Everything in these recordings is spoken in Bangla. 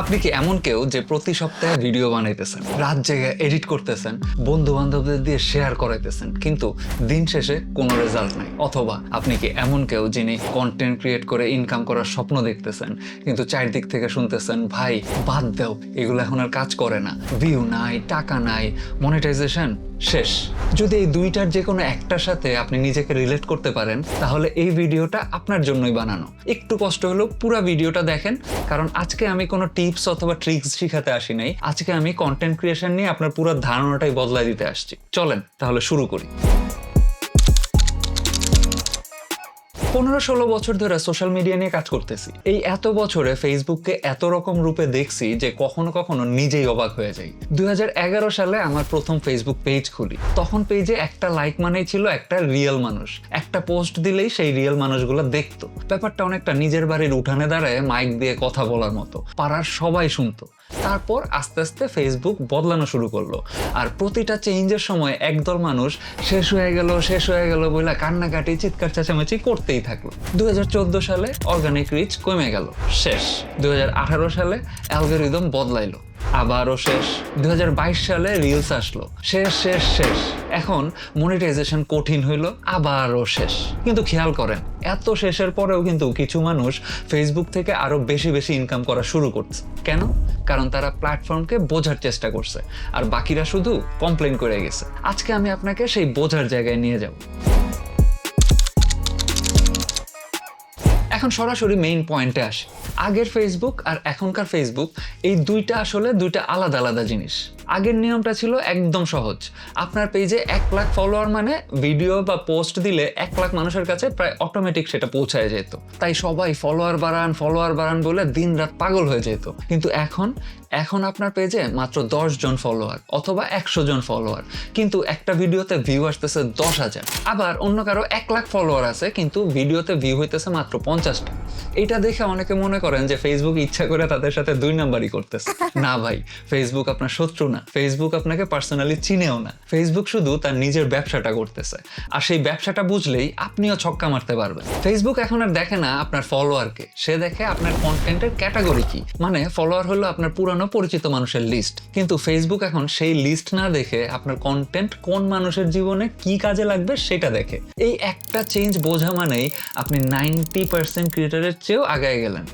আপনি কি এমন কেউ যে প্রতি সপ্তাহে ভিডিও বানাইতেছেন, রাত জেগে এডিট করতেছেন, বন্ধু বান্ধবদের দিয়ে শেয়ার করাইতেছেন, কিন্তু দিন শেষে কোনো রেজাল্ট নাই? অথবা আপনি কি এমন কেউ যিনি কন্টেন্ট ক্রিয়েট করে ইনকাম করার স্বপ্ন দেখতেছেন, কিন্তু চারদিক থেকে শুনতেছেন ভাই বাদ দাও, এগুলো এখন আর কাজ করে না, ভিউ নাই, টাকা নাই, মনিটাইজেশন শেষ? যদি এই দুইটার যে কোনো একটার সাথে আপনি নিজেকে রিলেট করতে পারেন, তাহলে এই ভিডিওটা আপনার জন্যই বানানো। একটু কষ্ট হলেও পুরো ভিডিওটা দেখেন, কারণ আজকে আমি কোনো টিপস অথবা ট্রিক্স শিখাতে আসি নাই। আজকে আমি কন্টেন্ট ক্রিয়েশন নিয়ে আপনার পুরো ধারণাটাই বদলাই দিতে আসছি। চলেন তাহলে শুরু করি। 15-16 বছর ধরে সোশ্যাল মিডিয়া নিয়ে কাজ করতেছি। এই এত বছরে ফেসবুককে এত রকম রূপে দেখছি যে কখনো কখনো নিজেই অবাক হয়ে যাই। 2011 সালে আমার প্রথম ফেসবুক পেজ খুলি। তখন পেজে একটা লাইক মানেই ছিল একটা রিয়েল মানুষ। একটা পোস্ট দিলেই সেই রিয়েল মানুষগুলো দেখতো। ব্যাপারটা অনেকটা নিজের বাড়ির উঠানে দাঁড়ায় মাইক দিয়ে কথা বলার মতো। পাড়ার সবাই শুনতো। তারপর আস্তে আস্তে ফেসবুক বদলানো শুরু করলো, আর প্রতিটা চেঞ্জের সময় একদল মানুষ শেষ হয়ে গেল বলে কান্নাকাটি চিৎকার চেঁচামেচি করতেই থাকলো। 2014 সালে অর্গানিক রিচ কমে গেল, শেষ। 2018 সালে অ্যালগরিদম বদলাইলো, আবারও শেষ। 2022 সালে রিলস আসলো, শেষ শেষ শেষ। এখন মনিটাইজেশন কঠিন হইলো, আবারও শেষ। কিন্তু খেয়াল করেন, এত শেষের পরেও কিন্তু কিছু মানুষ ফেসবুক থেকে আরো বেশি ইনকাম করা শুরু করছে। কেন? কারণ তারা প্ল্যাটফর্মকে বোঝার চেষ্টা করছে, আর বাকিরা শুধু কমপ্লেন করে গেছে। আজকে আমি আপনাকে সেই বোঝার জায়গায় নিয়ে যাব। এখন সরাসরি মেইন পয়েন্টে আসি। আগের ফেসবুক আর এখনকার ফেসবুক, এই দুইটা আসলে দুইটা আলাদা আলাদা জিনিস। আগের নিয়মটা ছিল একদম সহজ। আপনার পেজে 1 লাখ ফলোয়ার মানে ভিডিও বা পোস্ট দিলে 1 লাখ মানুষের কাছে প্রায় অটোমেটিক সেটা পৌঁছায় যেত। তাই সবাই ফলোয়ার বাড়ান বলে দিন রাত পাগল হয়ে যেত। কিন্তু এখন আপনার পেজে মাত্র 10 জন ফলোয়ার অথবা 100 জন ফলোয়ার, কিন্তু একটা ভিডিওতে ভিউ আসতেছে 10,000। আবার অন্য কারো 1 লাখ ফলোয়ার আছে, কিন্তু ভিডিওতে ভিউ হইতেছে মাত্র 50টা। এটা দেখে অনেকে মনে করেন যে ফেসবুক ইচ্ছা করে তাদের সাথে 2 নাম্বারই করতেছে। না ভাই, ফেসবুক আপনার শত্রু না। ফেসবুক আপনাকে পার্সোনালি চিনেও না। ফেসবুক শুধু তার নিজের ব্যবসাটা করতেছে, আর সেই ব্যবসাটা বুঝলেই আপনিও ছক্কা মারতে পারবেন। ফেসবুক এখন আর দেখে না আপনার ফলোয়ারকে, সে দেখে আপনার কন্টেন্টের ক্যাটাগরি কি। মানে ফলোয়ার হলো আপনার পুরানো পরিচিত মানুষের লিস্ট, কিন্তু ফেসবুক এখন সেই লিস্ট না দেখে আপনার কন্টেন্ট কোন মানুষের জীবনে কি কাজে লাগবে সেটা দেখে। এই একটা চেঞ্জ বোঝা মানেই আপনি 90% ক্রিয়েটরের চেয়েও আগায় গেলেন।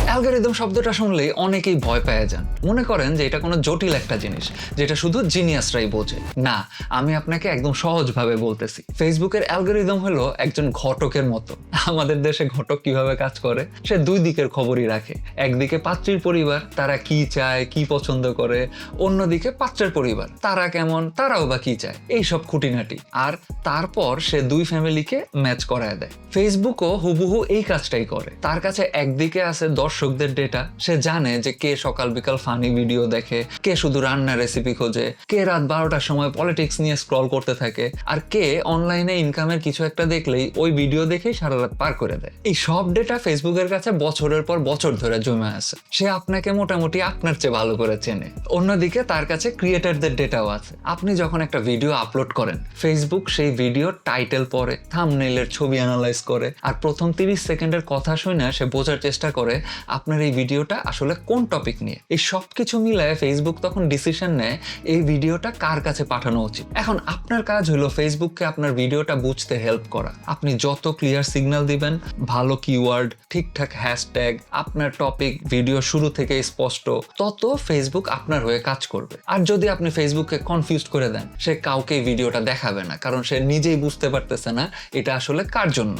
অ্যালগরিদম শব্দটা শুনলেই অনেকেই ভয় পেয়ে যান, মনে করেন যে এটা কোনো জটিল একটা জিনিস যেটা শুধু জিনিয়াসরাই বোঝে। না, আমি আপনাকে একদম সহজভাবে বলতেছি। ফেসবুকের অ্যালগরিদম হলো একজন ঘটকের মতো। আমাদের দেশে ঘটক কিভাবে কাজ করে? সে 2 দিকের খবরই রাখে। একদিকে পাত্রীর পরিবার, তারা কি চায়, কি পছন্দ করে, অন্যদিকে পাত্রের পরিবার, তারা কেমন, তারাও বা কি চায়, এইসব খুঁটিনাটি। আর তারপর সে 2 ফ্যামিলিকে ম্যাচ করায় দেয়। ফেসবুকও হুবহু এই কাজটাই করে। তার কাছে একদিকে আছে দর্শকদের ডেটা। সে জানে যে কে সকাল বিকাল ফানি ভিডিও দেখে, কে শুধু রান্নার রেসিপি খোঁজে, কে রাত 12টার সময় পলিটিক্স নিয়ে স্ক্রল করতে থাকে, আর কে অনলাইনে ইনকামের কিছু একটা দেখলেই ওই ভিডিও দেখেই সারা রাত পার করে দেয়। এই সব ডেটা ফেসবুকের কাছে বছরের পর বছর ধরে জমে আছে। সে আপনাকে মোটামুটি আপনার চেয়ে ভালো করে চেনে। অন্যদিকে তার কাছে ক্রিয়েটরদের ডেটাও আছে। আপনি যখন একটা ভিডিও আপলোড করেন, ফেসবুক সেই ভিডিও টাইটেল পড়ে, থাম্বনেইলের ছবি অ্যানালাইজ করে, আর প্রথম 30 সেকেন্ডের কথা শুনে সে বোঝার চেষ্টা করে আপনার এই ভিডিওটা আসলে কোন টপিক নিয়ে। এই সব কিছু মিলায় ফেসবুক তখন ডিসিশন নেয় এই ভিডিওটা কার কাছে পাঠানো উচিত। এখন আপনার কাজ হলো ফেসবুককে আপনার ভিডিওটা বুঝতে হেল্প করা। আপনি যত ক্লিয়ার সিগন্যাল দিবেন, ভালো কিওয়ার্ড, ঠিকঠাক হ্যাশট্যাগ, আপনার টপিক ভিডিও শুরু থেকে স্পষ্ট, তত ফেসবুক আপনার হয়ে কাজ করবে। আর যদি আপনি ফেসবুককে কনফিউজ করে দেন, সে কাউকেই ভিডিওটা দেখাবে না, কারণ সে নিজেই বুঝতে পারতেছে না এটা আসলে কার জন্য।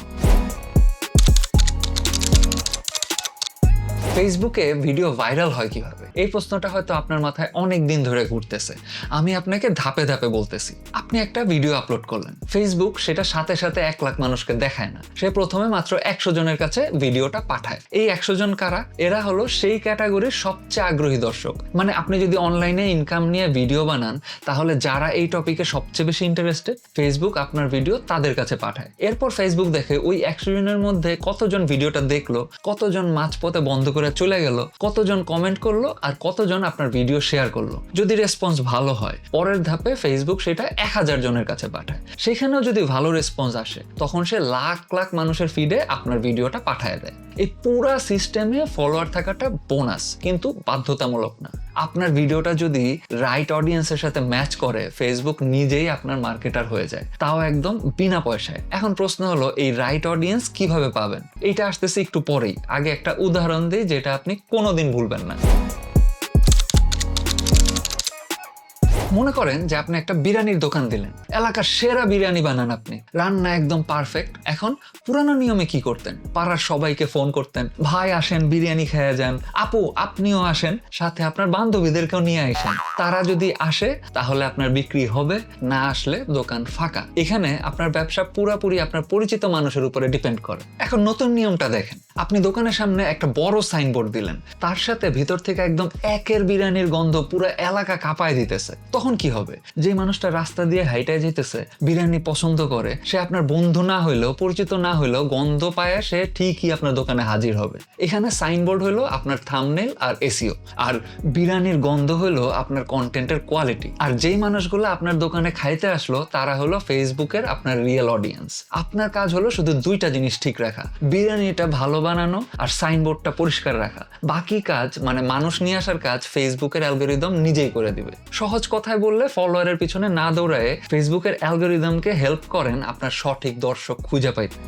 ফেসবুকে ভিডিও ভাইরাল হয় কিভাবে? এই প্রশ্নটা হয়তো আপনার মাথায় অনেক দিন ধরে ঘুরতেছে। আমি আপনাকে ধাপে ধাপে বলতেছি। আপনি একটা ভিডিও আপলোড করলেন, ফেসবুক সেটা সাথে সাথে 1 লাখ মানুষকে দেখায় না। সে প্রথমে মাত্র 100 জনের কাছে ভিডিওটা পাঠায়। এই 100 জন কারা? এরা হলো সেই ক্যাটাগরির সবচেয়ে আগ্রহী দর্শক। মানে আপনি যদি অনলাইনে ইনকাম নিয়ে ভিডিও বানান, তাহলে যারা এই টপিকে সবচেয়ে বেশি ইন্টারেস্টেড, ফেসবুক আপনার ভিডিও তাদের কাছে পাঠায়। এরপর ফেসবুক দেখে ওই 100 জনের মধ্যে কতজন ভিডিওটা দেখলো, কতজন মাঝপথে বন্ধ করে চলে গেল, কতজন কমেন্ট করলো, আর কতজন আপনার ভিডিও শেয়ার করলো। যদি রেসপন্স ভালো হয়, পরের ধাপে ফেসবুক সেটা 1000 জনের কাছে পাঠায়। সেখানেও যদি ভালো রেসপন্স আসে, তখন সে লাখ লাখ মানুষের ফিডে আপনার ভিডিওটা পাঠায় দেয়। এই পুরা সিস্টেমে ফলোয়ার থাকাটা বোনাস, কিন্তু বাধ্যতামূলক না। আপনার ভিডিওটা যদি রাইট অডিয়েন্সের সাথে ম্যাচ করে, ফেসবুক নিজেই আপনার মার্কেটার হয়ে যায়, তাও একদম বিনা পয়সায়। এখন প্রশ্ন হলো, এই রাইট অডিয়েন্স কিভাবে পাবেন? এটা আসতেছে একটু পরেই। আগে একটা উদাহরণ দিই যেটা আপনি কোনোদিন ভুলবেন না। মনে করেন যে আপনি একটা বিরিয়ানির দোকান দিলেন, এলাকার সেরা বিরিয়ানি বানান আপনি, রান্না একদম পারফেক্ট। এখন পুরানো নিয়মে কি করতেন? পাড়ার সবাইকে ফোন করতেন, ভাই আসেন বিরিয়ানি খেয়ে যান, আপু আপনিও আসেন, সাথে আপনার বান্ধবীদেরকেও নিয়ে আসেন। তারা যদি আসে তাহলে আপনার বিক্রি হবে, না আসলে দোকান ফাঁকা। এখানে আপনার ব্যবসা পুরাপুরি আপনার পরিচিত মানুষের উপরে ডিপেন্ড করে। এখন নতুন নিয়মটা দেখেন, আপনি দোকানের সামনে একটা বড় সাইনবোর্ড দিলেন, তার সাথে ভিতর থেকে একদম একের বিরিয়ানির গন্ধ পুরো এলাকা কাঁপায় দিতেছে। তখন কি হবে? যে মানুষটা রাস্তা দিয়ে হাইটায় যেতেছে, বিরিয়ানি পছন্দ করে, সে আপনার বন্ধু না হইলেও, পরিচিত না হইলেও, গন্ধ পায় সে ঠিকই আপনার দোকানে হাজির হবে। এখানে সাইনবোর্ড হলো আপনার থাম্বনেল আর এসইও, আর বিরিয়ানির গন্ধ হলো আপনার কন্টেন্টের কোয়ালিটি। আর যেই মানুষগুলো আপনার দোকানে খাইতে আসলো, তারা হলো ফেসবুকের আপনার রিয়েল অডিয়েন্স। আপনার কাজ হলো শুধু দুইটা জিনিস ঠিক রাখা, বিরিয়ানিটা ভালো বানানো আর সাইনবোর্ডটা পরিষ্কার রাখা। বাকি কাজ মানে মানুষ নিয়ে আসার কাজ ফেসবুকের অ্যালগরিদম নিজেই করে দিবে। সহজ কথায় বললে, ফলোয়ারের পিছনে না দৌড়ায় ফেসবুকের অ্যালগরিদমকে হেল্প করেন আপনার সঠিক দর্শক খুঁজে পাইতে।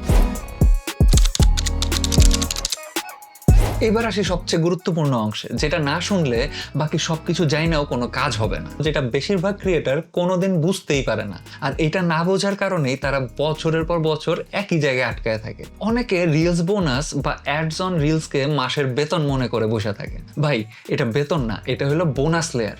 এবার আসি সবচেয়ে গুরুত্বপূর্ণ অংশে, যেটা না শুনলে বাকি সবকিছু জানাও কোনো কাজ হবে না, যেটা বেশিরভাগ ক্রিয়েটর কোনোদিন বুঝতেই পারে না। আর এটা না বোঝার কারণেই তারা বছরের পর বছর একই জায়গায় আটকায় থাকে। অনেকে রিলস বোনাস বা অ্যাডস অন রিলসকে মাসের বেতন মনে করে বসে থাকে। ভাই, এটা বেতন না, এটা হলো বোনাস লেয়ার।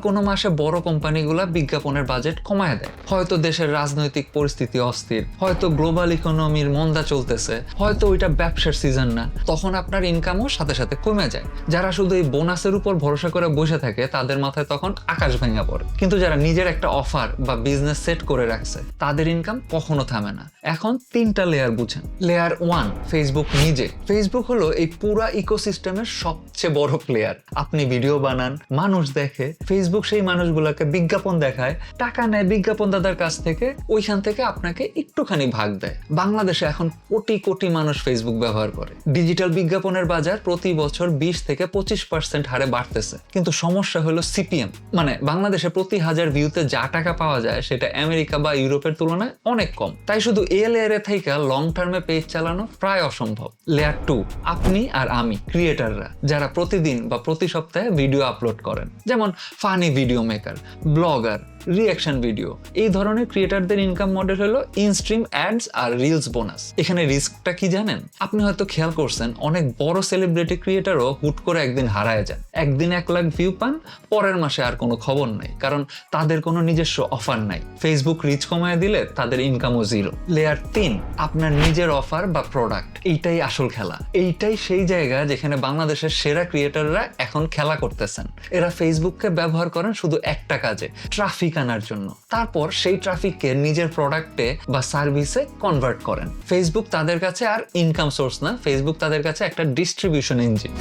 কোনো মাসে বড় কোম্পানিগুলা বিজ্ঞাপনের বাজেট কমায় দেয়। হয়তো দেশের রাজনৈতিক পরিস্থিতি অস্থির, হয়তো গ্লোবাল ইকোনমির মন্দা চলতেছে, হয়তো ওইটা ব্যবসার সিজন না, তখন আপনার ইনকামও সাথে সাথে কমে যায়। যারা শুধু এই বোনাসের উপর ভরসা করে বসে থাকে, তাদের মাথায় তখন আকাশ ভেঙে পড়ে। কিন্তু যারা নিজের একটা অফার বা বিজনেস সেট করে রাখছে, তাদের ইনকাম কখনো থামে না। এখন 3টা লেয়ার বুঝেন। লেয়ার 1, ফেসবুক নিজে। ফেসবুক হলো এই পুরা ইকোসিস্টেমের সবচেয়ে বড় প্লেয়ার। আপনি ভিডিও বানান, মানুষ দেখে, ফেসবুক সেই মানুষগুলোকে বিজ্ঞাপন দেখায়, টাকা নেয় বিজ্ঞাপন দাতার কাছ থেকে, ওইখান থেকে আপনাকে একটুখানি ভাগ দেয়। বাংলাদেশে এখন কোটি কোটি মানুষ ফেসবুক ব্যবহার করে। ডিজিটাল বিজ্ঞাপনের বাজার প্রতি বছর 20 থেকে 25% হারে বাড়তেছে। কিন্তু সমস্যা হলো সিপিএম, মানে বাংলাদেশে প্রতি 1000 ভিউতে যা টাকা পাওয়া যায়, সেটা আমেরিকা বা ইউরোপের তুলনায় অনেক কম। তাই শুধু এ লেয়ারে থেকে লং টার্মে পেজ চালানো প্রায় অসম্ভব। লেয়ার 2, আপনি আর আমি, ক্রিয়েটাররা, যারা প্রতিদিন বা প্রতি সপ্তাহে ভিডিও আপলোড করেন, যেমন funny video maker, blogger, reaction video. এই ধরনের ক্রিয়েটারদের ইনকাম মডেল হলো ইনস্ট্রিম অ্যাডস আর রিলস বোনাস। এখানে রিস্কটা কি জানেন? আপনি হয়তো খেয়াল করছেন, অনেক বড় সেলিব্রিটি ক্রিয়েটারও হুট করে একদিন হারায় যান। একদিন 1 লাখ ভিউ পান, পরের মাসে আর কোনো খবর নাই, কারণ তাদের কোনো নিজস্ব অফার নাই। ফেসবুক রিচ কমায় দিলে তাদের ইনকামও 0। লেয়ার 3, আপনার নিজের অফার বা প্রোডাক্ট। এইটাই আসল খেলা। এইটাই সেই জায়গা যেখানে বাংলাদেশের সেরা ক্রিয়েটাররা এখন খেলা করতেছেন। এরা ফেসবুককে ব্যবহার করেন শুধু একটা কাজে, ট্রাফিক আনার জন্য। তারপর সেই ট্রাফিককে নিজের প্রোডাক্টে বা সার্ভিসে কনভার্ট করেন। ফেসবুক তাদের কাছে আর ইনকাম সোর্স না, ফেসবুক তাদের কাছে একটা ডিস্ট্রিবিউশন ইঞ্জিন।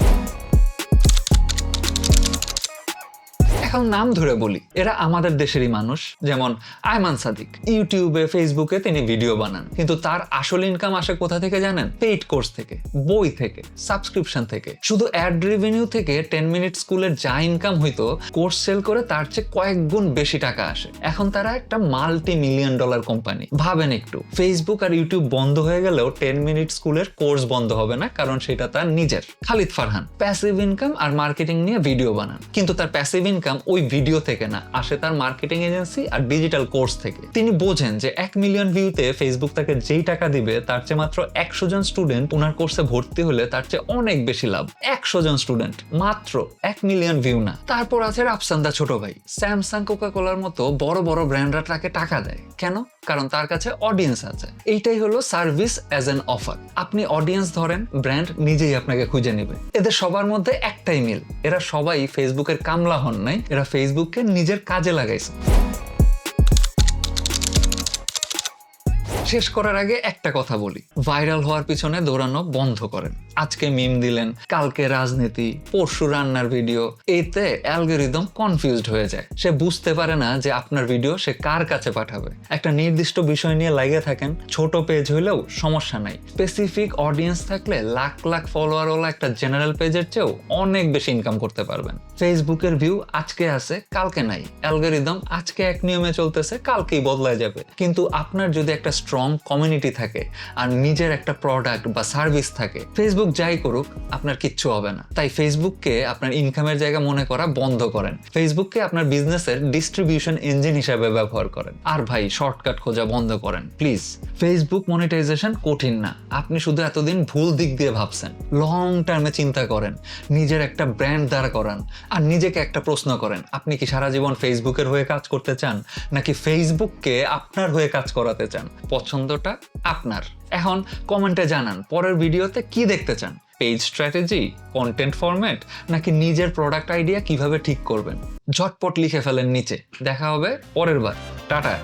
এখন নাম ধরে বলি, এরা আমাদের দেশেরই মানুষ। যেমন আয়মান সাদিক, ইউটিউবে, ফেসবুকে তিনি ভিডিও বানান, কিন্তু তার আসল ইনকাম আসে কোথা থেকে জানেন? পেইড কোর্স থেকে, বই থেকে, সাবস্ক্রিপশন থেকে। শুধু অ্যাড রেভিনিউ থেকে 10 মিনিট স্কুলের যা ইনকাম হইতো, কোর্স সেল করে তার চেয়ে কয়েক গুণ বেশি টাকা আসে। এখন তারা একটা $multi-million কোম্পানি। ভাবেন একটু, ফেসবুক আর ইউটিউব বন্ধ হয়ে গেলেও 10 মিনিট স্কুলের কোর্স বন্ধ হবে না, কারণ সেটা তার নিজের। খালিদ ফারহান প্যাসিভ ইনকাম আর মার্কেটিং নিয়ে ভিডিও বানান, কিন্তু তার প্যাসিভ ইনকাম ওই ভিডিও থেকে না, আসে তার মার্কেটিং এজেন্সি আর ডিজিটাল কোর্স থেকে। তিনি বোঝেন যে 1 মিলিয়ন ভিউতে ফেসবুক তাকে যেই টাকা দিবে, তার চেয়ে মাত্র 100 জন স্টুডেন্ট ওনার কোর্সে ভর্তি হলে তার চেয়ে অনেক বেশি লাভ। 100 জন স্টুডেন্ট, মাত্র 1 মিলিয়ন ভিউ না। তারপর আছে রাফসান্দা ছোট ভাই। স্যামসাং, কোকা-কোলার মতো বড় বড় ব্র্যান্ডরা তাকে টাকা দেয় কেন? কারণ তার কাছে অডিয়েন্স আছে। এইটাই হলো সার্ভিস অ্যাজ এন অফার। আপনি অডিয়েন্স ধরেন, ব্র্যান্ড নিজেই আপনাকে খুঁজে নেবে। এদের সবার মধ্যে একটাই মিল, এরা সবাই ফেসবুকের কামলা হন নাই, এরা ফেসবুককে নিজের কাজে লাগাইছে। শেষ করার আগে একটা কথা বলি, ভাইরাল হওয়ার পিছনে দৌড়ানো বন্ধ করেন। আজকে মিম দিলেন, কালকে রাজনীতি, পরশু রান্নার ভিডিও, এতে অ্যালগরিদম কনফিউজড হয়ে যায়। সে বুঝতে পারে না যে আপনার ভিডিও সে কার কাছে পাঠাবে। একটা নির্দিষ্ট বিষয় নিয়ে লাগিয়ে থাকেন, ছোট পেজ হইলেও সমস্যা নাই। স্পেসিফিক অডিয়েন্স থাকলে লাখ লাখ ফলোয়ার ওলা একটা জেনারেল পেজের চেয়েও অনেক বেশি ইনকাম করতে পারবেন। ফেসবুকের ভিউ আজকে আছে, কালকে নাই। অ্যালগরিদম আজকে এক নিয়মে চলতেছে, কালকেই বদলায় যাবে। কিন্তু আপনার যদি একটা স্ট্রং কমিউনিটি থাকে আর নিজের একটা প্রোডাক্ট বা সার্ভিস থাকে, ফেসবুক যাই করুক আপনার কিচ্ছু হবে না। তাই ফেসবুককে আপনার ইনকামের জায়গা মনে করা বন্ধ করেন। ফেসবুককে আপনার বিজনেসের ডিস্ট্রিবিউশন ইঞ্জিন হিসেবে ব্যবহার করেন। আর ভাই, শর্টকাট খোঁজা বন্ধ করেন প্লিজ। ফেসবুক মনিটাইজেশন কঠিন না, আপনি শুধু এতদিন ভুল দিক দিয়ে ভাবছেন। লং টার্মে চিন্তা করেন, নিজের একটা ব্র্যান্ড দাঁড় করান, আর নিজেকে একটা প্রশ্ন করেন, আপনি কি সারা জীবন ফেসবুকের হয়ে কাজ করতে চান, নাকি ফেসবুককে আপনার হয়ে কাজ করাতে চান? পছন্দটা আপনার। এখন কমেন্টে জানান পরের ভিডিওতে কি দেখতে চান, পেজ স্ট্র্যাটেজি, কন্টেন্ট ফরম্যাট, নাকি নিজের প্রোডাক্ট আইডিয়া কিভাবে ঠিক করবেন। ঝটপট লিখে ফেলেন নিচে। দেখা হবে পরের বার। টাটা।